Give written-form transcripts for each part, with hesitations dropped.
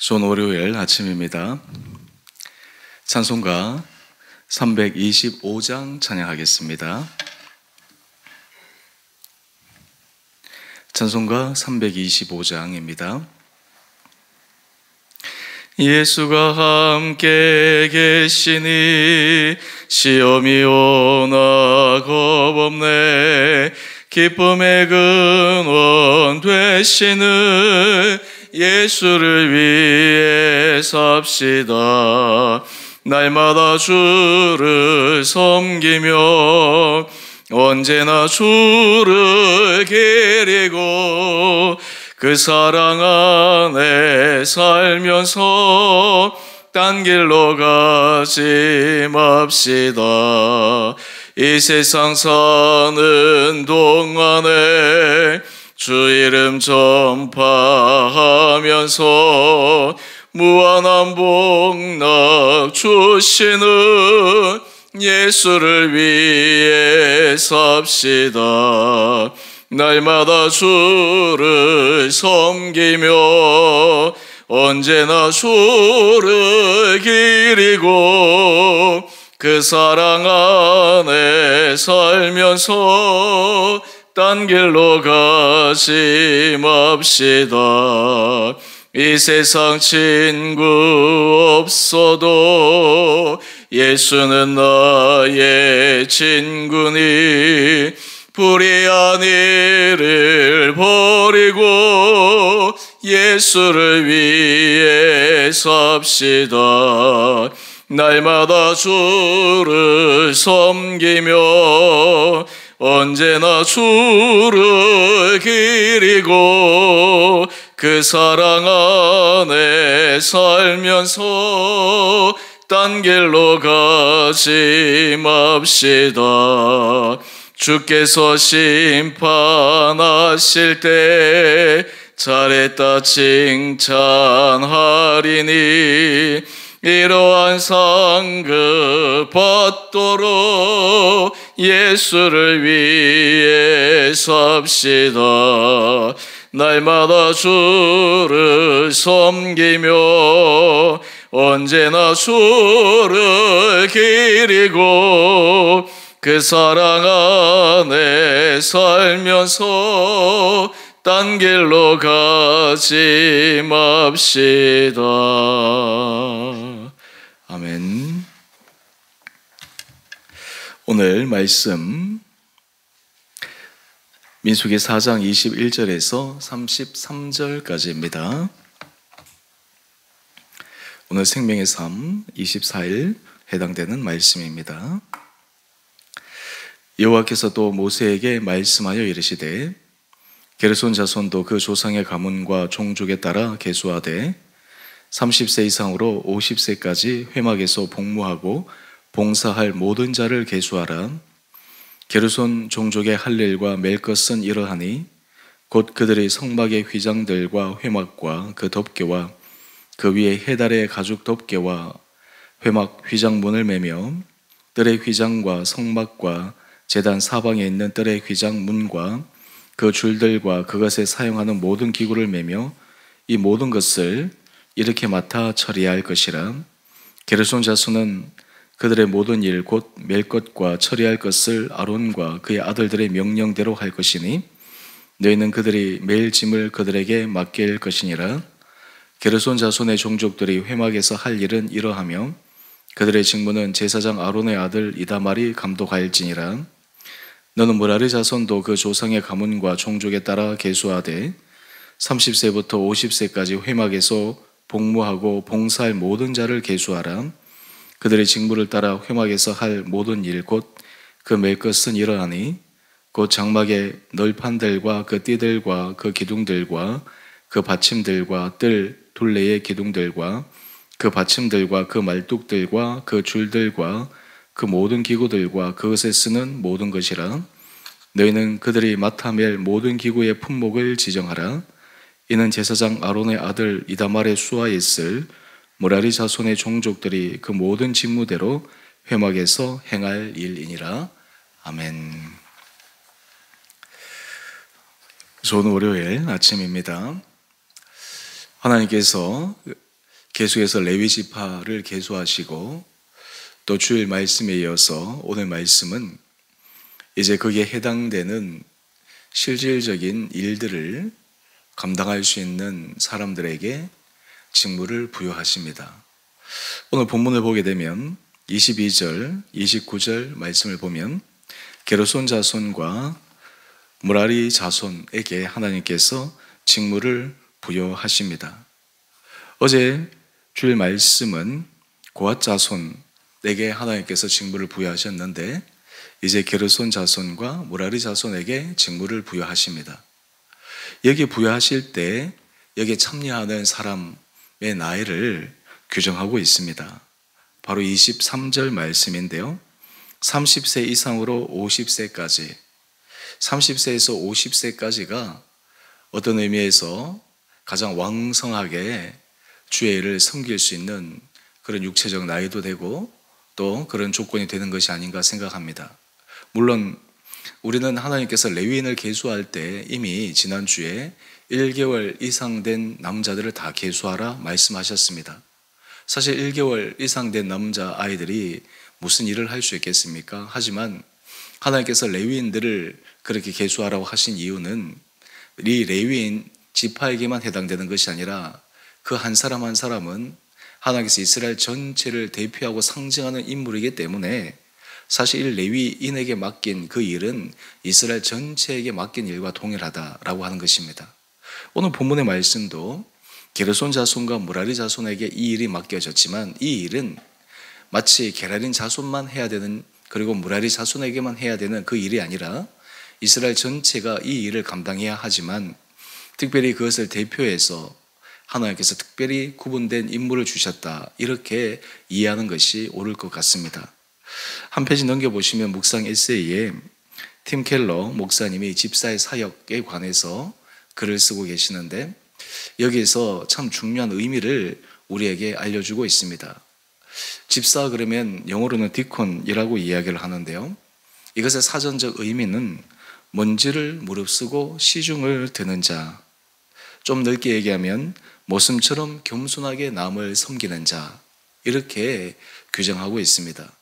좋은 월요일 아침입니다. 찬송가 325장 찬양하겠습니다. 찬송가 325장입니다. 예수가 함께 계시니 시험이 오나 겁없네. 기쁨의 근원 되시는 예수를 위해 삽시다. 날마다 주를 섬기며 언제나 주를 기리고 그 사랑 안에 살면서 딴 길로 가지 맙시다. 이 세상 사는 동안에 주 이름 전파하면서 무한한 복락 주시는 예수를 위해 삽시다. 날마다 주를 섬기며 언제나 주를 기리고 그 사랑 안에 살면서 딴 길로 가지 맙시다. 이 세상 친구 없어도 예수는 나의 친구니 불의한 일을 버리고 예수를 위해 삽시다. 날마다 주를 섬기며 언제나 주를 기리고 그 사랑 안에 살면서 딴 길로 가지 맙시다. 주께서 심판하실 때 잘했다 칭찬하리니 이러한 상급 받도록 예수를 위해 삽시다. 날마다 주를 섬기며 언제나 주를 기리고 그 사랑 안에 살면서 딴 길로 가지 맙시다. 아멘. 오늘 말씀 민수기 4장 21절에서 33절까지입니다. 오늘 생명의 삶 24일 해당되는 말씀입니다. 여호와께서 또 모세에게 말씀하여 이르시되 게르손 자손도 그 조상의 가문과 종족에 따라 계수하되 30세 이상으로 50세까지 회막에서 복무하고 봉사할 모든 자를 계수하라. 게르손 종족의 할 일과 맬 것은 이러하니 곧 그들의 성막의 휘장들과 회막과 그 덮개와 그 위에 해달의 가죽 덮개와 회막 휘장문을 매며 뜰의 휘장과 성막과 제단 사방에 있는 뜰의 휘장문과 그 줄들과 그것에 사용하는 모든 기구를 매며 이 모든 것을 이렇게 맡아 처리할 것이라. 게르손 자손은 그들의 모든 일 곧 맬 것과 처리할 것을 아론과 그의 아들들의 명령대로 할 것이니 너희는 그들이 매일 짐을 그들에게 맡길 것이니라. 게르손 자손의 종족들이 회막에서 할 일은 이러하며 그들의 직무는 제사장 아론의 아들 이다말이 감독하일지니라. 너는 무라리 자손도 그 조상의 가문과 종족에 따라 계수하되 30세부터 50세까지 회막에서 복무하고 봉사할 모든 자를 계수하라. 그들의 직무를 따라 회막에서 할 모든 일 곧 그 맬 것은 이러하니 곧 장막의 널판들과 그 띠들과 그 기둥들과 그 받침들과 뜰 둘레의 기둥들과 그 받침들과 그 말뚝들과 그 줄들과 그 모든 기구들과 그것에 쓰는 모든 것이라. 너희는 그들이 맡아 맬 모든 기구의 품목을 지정하라. 이는 제사장 아론의 아들 이다말의 수하에 있을 무라리 자손의 종족들이 그 모든 직무대로 회막에서 행할 일이니라. 아멘. 좋은 월요일 아침입니다. 하나님께서 계속해서 레위 지파를 계수하시고 또 주일 말씀에 이어서 오늘 말씀은 이제 거기에 해당되는 실질적인 일들을 감당할 수 있는 사람들에게 직무를 부여하십니다. 오늘 본문을 보게 되면 22절, 29절 말씀을 보면 게르손 자손과 무라리 자손에게 하나님께서 직무를 부여하십니다. 어제 주일 말씀은 고앗 자손에게 하나님께서 직무를 부여하셨는데 이제 게르손 자손과 무라리 자손에게 직무를 부여하십니다. 여기 부여하실 때 여기에 참여하는 사람의 나이를 규정하고 있습니다. 바로 23절 말씀인데요. 30세 이상으로 50세까지, 30세에서 50세까지가 어떤 의미에서 가장 왕성하게 주의 일을 섬길 수 있는 그런 육체적 나이도 되고 또 그런 조건이 되는 것이 아닌가 생각합니다. 물론 우리는 하나님께서 레위인을 계수할 때 이미 지난주에 1개월 이상 된 남자들을 다 계수하라 말씀하셨습니다. 사실 1개월 이상 된 남자 아이들이 무슨 일을 할 수 있겠습니까? 하지만 하나님께서 레위인들을 그렇게 계수하라고 하신 이유는 이 레위인 지파에게만 해당되는 것이 아니라 그 한 사람 한 사람은 하나님께서 이스라엘 전체를 대표하고 상징하는 인물이기 때문에 사실 이 레위인에게 맡긴 그 일은 이스라엘 전체에게 맡긴 일과 동일하다라고 하는 것입니다. 오늘 본문의 말씀도 게르손 자손과 무라리 자손에게 이 일이 맡겨졌지만 이 일은 마치 게라린 자손만 해야 되는, 그리고 무라리 자손에게만 해야 되는 그 일이 아니라 이스라엘 전체가 이 일을 감당해야 하지만 특별히 그것을 대표해서 하나님께서 특별히 구분된 인물을 주셨다, 이렇게 이해하는 것이 옳을 것 같습니다. 한 페이지 넘겨보시면 묵상 에세이에 팀 켈러 목사님이 집사의 사역에 관해서 글을 쓰고 계시는데 여기에서 참 중요한 의미를 우리에게 알려주고 있습니다. 집사 그러면 영어로는 디콘이라고 이야기를 하는데요. 이것의 사전적 의미는 먼지를 무릅쓰고 시중을 드는 자, 좀 넓게 얘기하면 모슴처럼 겸손하게 남을 섬기는 자, 이렇게 규정하고 있습니다.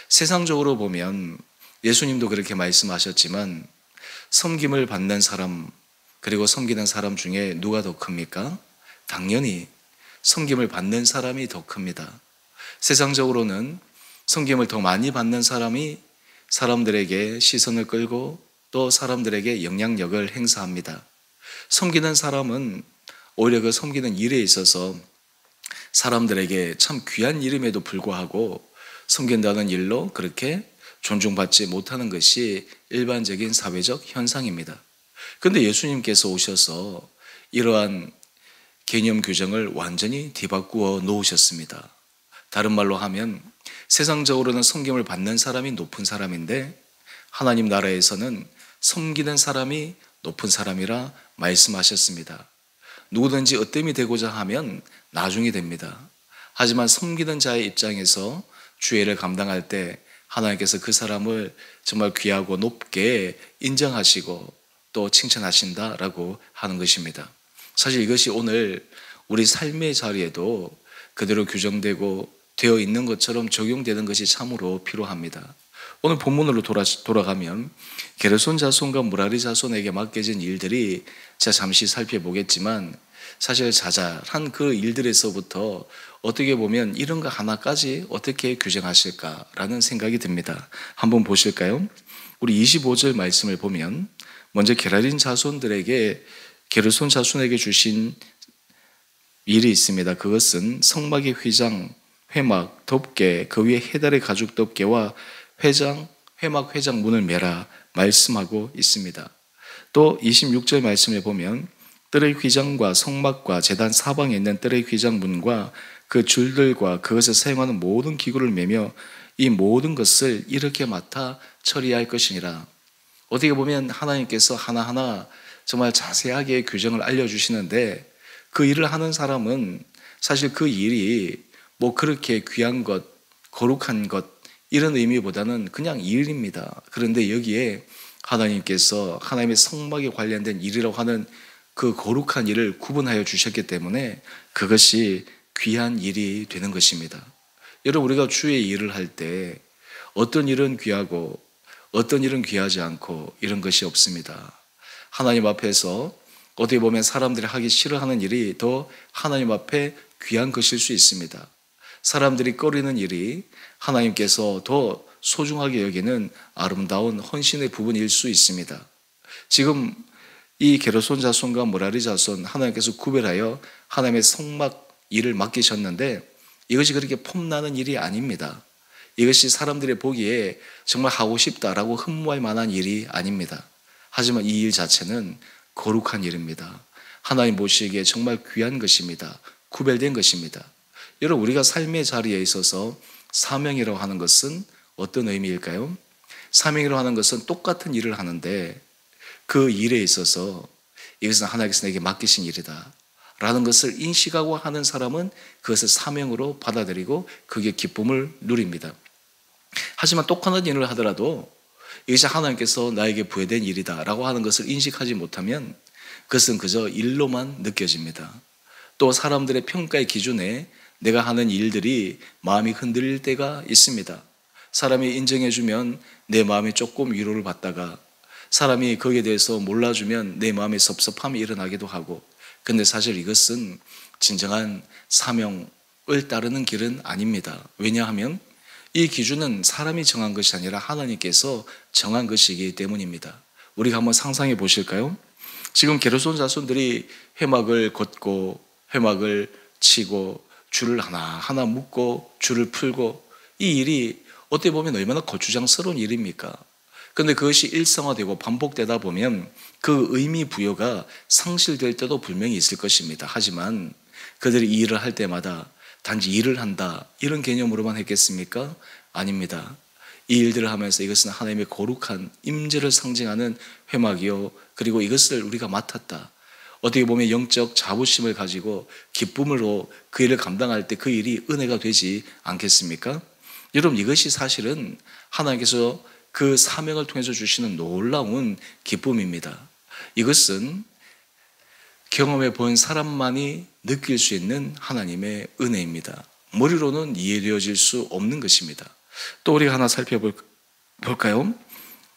세상적으로 보면 예수님도 그렇게 말씀하셨지만 섬김을 받는 사람 그리고 섬기는 사람 중에 누가 더 큽니까? 당연히 섬김을 받는 사람이 더 큽니다. 세상적으로는 섬김을 더 많이 받는 사람이 사람들에게 시선을 끌고 또 사람들에게 영향력을 행사합니다. 섬기는 사람은 오히려 그 섬기는 일에 있어서 사람들에게 참 귀한 일임에도 불구하고 섬긴다는 일로 그렇게 존중받지 못하는 것이 일반적인 사회적 현상입니다. 그런데 예수님께서 오셔서 이러한 개념 규정을 완전히 뒤바꾸어 놓으셨습니다. 다른 말로 하면 세상적으로는 섬김을 받는 사람이 높은 사람인데 하나님 나라에서는 섬기는 사람이 높은 사람이라 말씀하셨습니다. 누구든지 어뜸이 되고자 하면 나중이 됩니다. 하지만 섬기는 자의 입장에서 주의 일을 감당할 때 하나님께서 그 사람을 정말 귀하고 높게 인정하시고 또 칭찬하신다라고 하는 것입니다. 사실 이것이 오늘 우리 삶의 자리에도 그대로 규정되고 되어 있는 것처럼 적용되는 것이 참으로 필요합니다. 오늘 본문으로 돌아가면 게르손 자손과 무라리 자손에게 맡겨진 일들이 제가 잠시 살펴보겠지만 사실 자잘한 그 일들에서부터 어떻게 보면 이런 거 하나까지 어떻게 규정하실까라는 생각이 듭니다. 한번 보실까요? 우리 25절 말씀을 보면 먼저 게라린 자손들에게 게르손 자손에게 주신 일이 있습니다. 그것은 성막의 휘장, 회막, 덮개, 그 위에 해달의 가죽 덮개와 회막 회장 문을 매라 말씀하고 있습니다. 또 26절 말씀에 보면 뜰의 휘장과 성막과 제단 사방에 있는 뜰의 휘장 문과 그 줄들과 그것을 사용하는 모든 기구를 매며 이 모든 것을 이렇게 맡아 처리할 것이니라. 어떻게 보면 하나님께서 하나하나 정말 자세하게 규정을 알려주시는데 그 일을 하는 사람은 사실 그 일이 뭐 그렇게 귀한 것, 거룩한 것 이런 의미보다는 그냥 일입니다. 그런데 여기에 하나님께서 하나님의 성막에 관련된 일이라고 하는 그 거룩한 일을 구분하여 주셨기 때문에 그것이 귀한 일이 되는 것입니다. 여러분, 우리가 주의 일을 할 때 어떤 일은 귀하고 어떤 일은 귀하지 않고 이런 것이 없습니다. 하나님 앞에서 어떻게 보면 사람들이 하기 싫어하는 일이 더 하나님 앞에 귀한 것일 수 있습니다. 사람들이 꺼리는 일이 하나님께서 더 소중하게 여기는 아름다운 헌신의 부분일 수 있습니다. 지금 이 게르손 자손과 무라리 자손 하나님께서 구별하여 하나님의 성막 일을 맡기셨는데 이것이 그렇게 폼나는 일이 아닙니다. 이것이 사람들이 보기에 정말 하고 싶다라고 흠모할 만한 일이 아닙니다. 하지만 이 일 자체는 거룩한 일입니다. 하나님 보시기에 정말 귀한 것입니다. 구별된 것입니다. 여러분, 우리가 삶의 자리에 있어서 사명이라고 하는 것은 어떤 의미일까요? 사명이라고 하는 것은 똑같은 일을 하는데 그 일에 있어서 이것은 하나님께서 내게 맡기신 일이다 라는 것을 인식하고 하는 사람은 그것을 사명으로 받아들이고 그게 기쁨을 누립니다. 하지만 똑같은 일을 하더라도 이것이 하나님께서 나에게 부여된 일이다 라고 하는 것을 인식하지 못하면 그것은 그저 일로만 느껴집니다. 또 사람들의 평가의 기준에 내가 하는 일들이 마음이 흔들릴 때가 있습니다. 사람이 인정해주면 내 마음이 조금 위로를 받다가 사람이 거기에 대해서 몰라주면 내 마음에 섭섭함이 일어나기도 하고, 근데 사실 이것은 진정한 사명을 따르는 길은 아닙니다. 왜냐하면 이 기준은 사람이 정한 것이 아니라 하나님께서 정한 것이기 때문입니다. 우리가 한번 상상해 보실까요? 지금 게르손 자손들이 회막을 걷고 회막을 치고 줄을 하나하나 묶고 줄을 풀고 이 일이 어떻게 보면 얼마나 거추장스러운 일입니까? 그런데 그것이 일상화되고 반복되다 보면 그 의미 부여가 상실될 때도 분명히 있을 것입니다. 하지만 그들이 이 일을 할 때마다 단지 일을 한다 이런 개념으로만 했겠습니까? 아닙니다. 이 일들을 하면서 이것은 하나님의 거룩한 임재를 상징하는 회막이요, 그리고 이것을 우리가 맡았다. 어떻게 보면 영적 자부심을 가지고 기쁨으로 그 일을 감당할 때 그 일이 은혜가 되지 않겠습니까? 여러분, 이것이 사실은 하나님께서 그 사명을 통해서 주시는 놀라운 기쁨입니다. 이것은 경험해 본 사람만이 느낄 수 있는 하나님의 은혜입니다. 머리로는 이해되어질 수 없는 것입니다. 또 우리가 하나 살펴볼까요?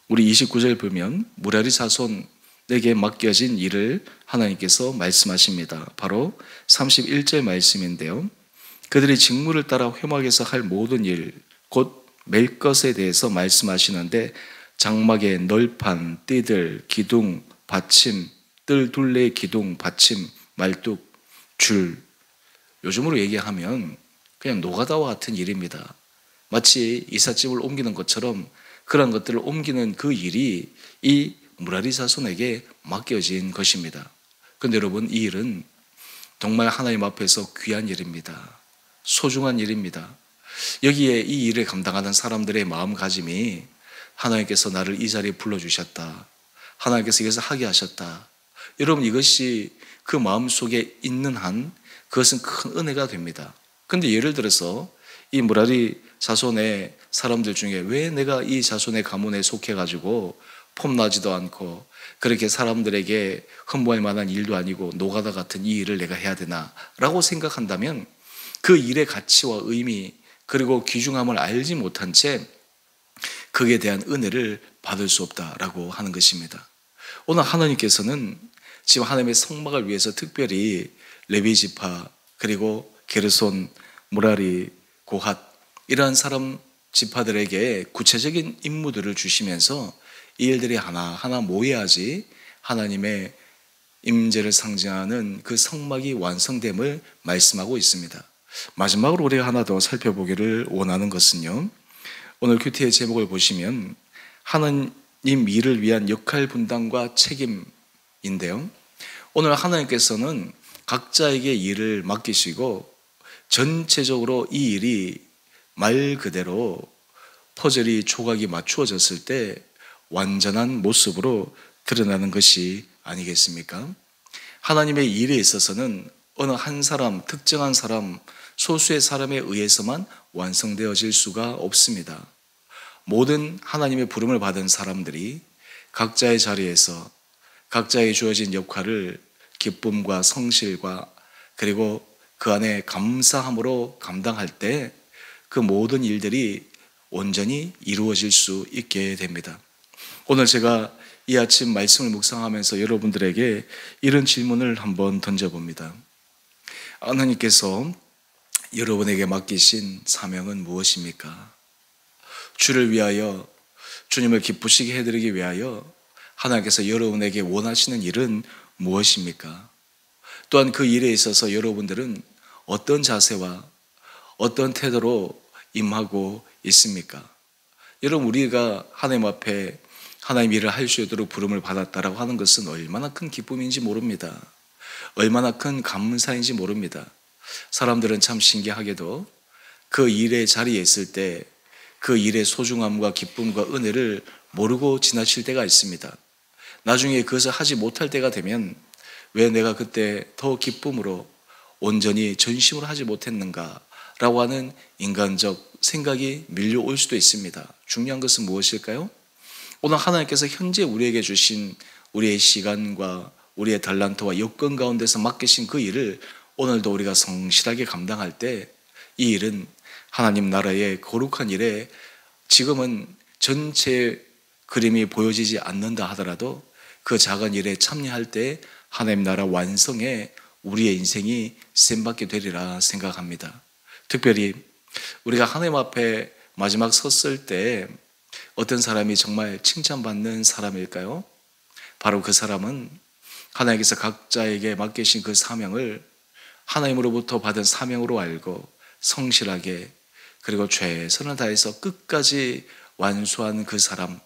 우리 29절 보면 무라리 자손에게 맡겨진 일을 하나님께서 말씀하십니다. 바로 31절 말씀인데요. 그들이 직무를 따라 회막에서 할 모든 일, 곧 맬 것에 대해서 말씀하시는데 장막의 널판, 띠들, 기둥, 받침, 뜰 둘레의 기둥, 받침, 말뚝, 줄, 요즘으로 얘기하면 그냥 노가다와 같은 일입니다. 마치 이삿짐을 옮기는 것처럼 그런 것들을 옮기는 그 일이 이 무라리 자손에게 맡겨진 것입니다. 그런데 여러분, 이 일은 정말 하나님 앞에서 귀한 일입니다. 소중한 일입니다. 여기에 이 일을 감당하는 사람들의 마음가짐이 하나님께서 나를 이 자리에 불러주셨다, 하나님께서 이것을 하게 하셨다, 여러분, 이것이 그 마음속에 있는 한 그것은 큰 은혜가 됩니다. 그런데 예를 들어서 이 무라리 자손의 사람들 중에 왜 내가 이 자손의 가문에 속해가지고 폼나지도 않고 그렇게 사람들에게 흠모할 만한 일도 아니고 노가다 같은 이 일을 내가 해야 되나 라고 생각한다면 그 일의 가치와 의미 그리고 귀중함을 알지 못한 채 그에 대한 은혜를 받을 수 없다라고 하는 것입니다. 오늘 하나님께서는 지금 하나님의 성막을 위해서 특별히 레위 지파 그리고 게르손, 무라리, 고핫 이러한 사람 지파들에게 구체적인 임무들을 주시면서 이 일들이 하나하나 모여야지 하나님의 임재를 상징하는 그 성막이 완성됨을 말씀하고 있습니다. 마지막으로 우리가 하나 더 살펴보기를 원하는 것은요, 오늘 큐티의 제목을 보시면 하나님 일을 위한 역할 분담과 책임인데요, 오늘 하나님께서는 각자에게 일을 맡기시고 전체적으로 이 일이 말 그대로 퍼즐이 조각이 맞추어졌을 때 완전한 모습으로 드러나는 것이 아니겠습니까? 하나님의 일에 있어서는 어느 한 사람, 특정한 사람, 소수의 사람에 의해서만 완성되어질 수가 없습니다. 모든 하나님의 부름을 받은 사람들이 각자의 자리에서 각자의 주어진 역할을 기쁨과 성실과 그리고 그 안에 감사함으로 감당할 때 그 모든 일들이 온전히 이루어질 수 있게 됩니다. 오늘 제가 이 아침 말씀을 묵상하면서 여러분들에게 이런 질문을 한번 던져봅니다. 하나님께서 여러분에게 맡기신 사명은 무엇입니까? 주를 위하여, 주님을 기쁘시게 해드리기 위하여 하나님께서 여러분에게 원하시는 일은 무엇입니까? 또한 그 일에 있어서 여러분들은 어떤 자세와 어떤 태도로 임하고 있습니까? 여러분, 우리가 하나님 앞에 하나님 일을 할 수 있도록 부름을 받았다라고 하는 것은 얼마나 큰 기쁨인지 모릅니다. 얼마나 큰 감사인지 모릅니다. 사람들은 참 신기하게도 그 일의 자리에 있을 때 그 일의 소중함과 기쁨과 은혜를 모르고 지나칠 때가 있습니다. 나중에 그것을 하지 못할 때가 되면 왜 내가 그때 더 기쁨으로 온전히 전심으로 하지 못했는가 라고 하는 인간적 생각이 밀려올 수도 있습니다. 중요한 것은 무엇일까요? 오늘 하나님께서 현재 우리에게 주신 우리의 시간과 우리의 달란트와 여건 가운데서 맡기신 그 일을 오늘도 우리가 성실하게 감당할 때 이 일은 하나님 나라의 거룩한 일에 지금은 전체 그림이 보여지지 않는다 하더라도 그 작은 일에 참여할 때 하나님 나라 완성에 우리의 인생이 셈받게 되리라 생각합니다. 특별히 우리가 하나님 앞에 마지막 섰을 때 어떤 사람이 정말 칭찬받는 사람일까요? 바로 그 사람은 하나님께서 각자에게 맡기신 그 사명을 하나님으로부터 받은 사명으로 알고 성실하게 그리고 최선을 다해서 끝까지 완수한 그 사람,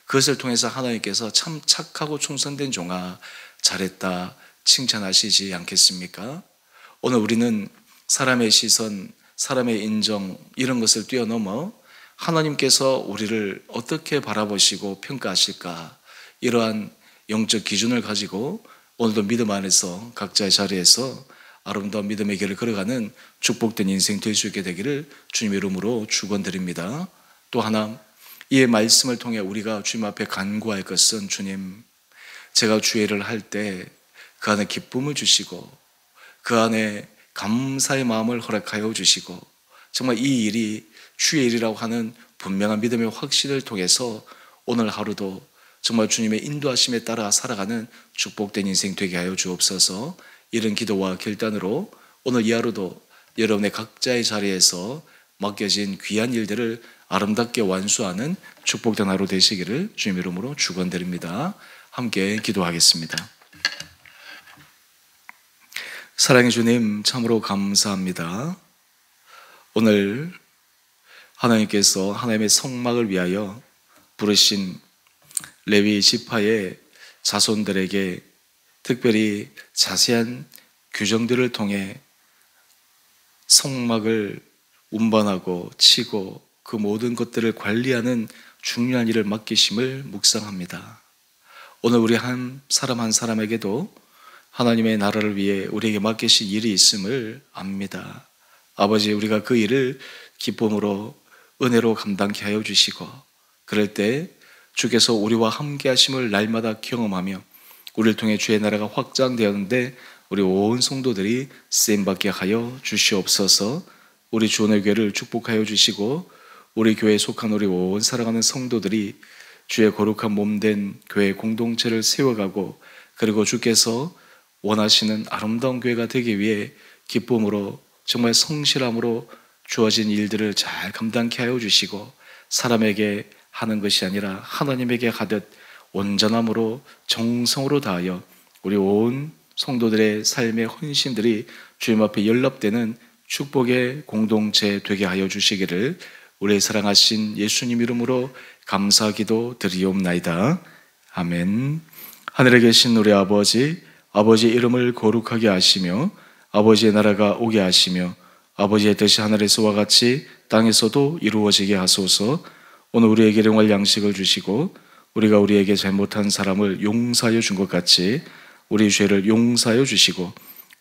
그것을 통해서 하나님께서 참 착하고 충성된 종아 잘했다 칭찬하시지 않겠습니까? 오늘 우리는 사람의 시선, 사람의 인정 이런 것을 뛰어넘어 하나님께서 우리를 어떻게 바라보시고 평가하실까, 이러한 영적 기준을 가지고 오늘도 믿음 안에서 각자의 자리에서 아름다운 믿음의 길을 걸어가는 축복된 인생 될 수 있게 되기를 주님 이름으로 축원드립니다. 또 하나, 이 말씀을 통해 우리가 주님 앞에 간구할 것은, 주님, 제가 주의 일을 할 때 그 안에 기쁨을 주시고 그 안에 감사의 마음을 허락하여 주시고 정말 이 일이 주의 일이라고 하는 분명한 믿음의 확신을 통해서 오늘 하루도 정말 주님의 인도하심에 따라 살아가는 축복된 인생 되게 하여 주옵소서. 이런 기도와 결단으로 오늘 이 하루도 여러분의 각자의 자리에서 맡겨진 귀한 일들을 아름답게 완수하는 축복된 하루 되시기를 주님 이름으로 축원드립니다. 함께 기도하겠습니다. 사랑의 주님, 참으로 감사합니다. 오늘 하나님께서 하나님의 성막을 위하여 부르신 레위 지파의 자손들에게 특별히 자세한 규정들을 통해 성막을 운반하고 치고 그 모든 것들을 관리하는 중요한 일을 맡기심을 묵상합니다. 오늘 우리 한 사람 한 사람에게도 하나님의 나라를 위해 우리에게 맡기신 일이 있음을 압니다. 아버지, 우리가 그 일을 기쁨으로 은혜로 감당케 하여 주시고 그럴 때 주께서 우리와 함께 하심을 날마다 경험하며 우리를 통해 주의 나라가 확장되었는데 우리 온 성도들이 쓰임받게 하여 주시옵소서. 우리 주 오늘 교회를 축복하여 주시고 우리 교회에 속한 우리 온 사랑하는 성도들이 주의 거룩한 몸된 교회 공동체를 세워가고 그리고 주께서 원하시는 아름다운 교회가 되기 위해 기쁨으로 정말 성실함으로 주어진 일들을 잘 감당케 하여 주시고 사람에게 하는 것이 아니라 하나님에게 하듯 온전함으로 정성으로 다하여 우리 온 성도들의 삶의 헌신들이 주님 앞에 연락되는 축복의 공동체 되게 하여 주시기를 우리의 사랑하신 예수님 이름으로 감사기도 드리옵나이다. 아멘. 하늘에 계신 우리 아버지, 아버지의 이름을 거룩하게 하시며 아버지의 나라가 오게 하시며 아버지의 뜻이 하늘에서와 같이 땅에서도 이루어지게 하소서. 오늘 우리에게 일용할 양식을 주시고 우리가 우리에게 잘못한 사람을 용서하여 준 것 같이 우리 죄를 용서하여 주시고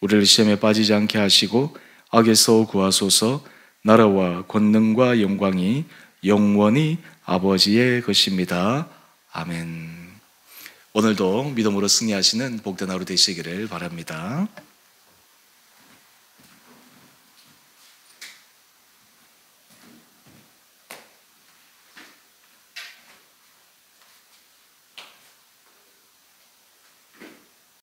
우리를 시험에 빠지지 않게 하시고 악에서 구하소서. 나라와 권능과 영광이 영원히 아버지의 것입니다. 아멘. 오늘도 믿음으로 승리하시는 복된 하루 되시기를 바랍니다.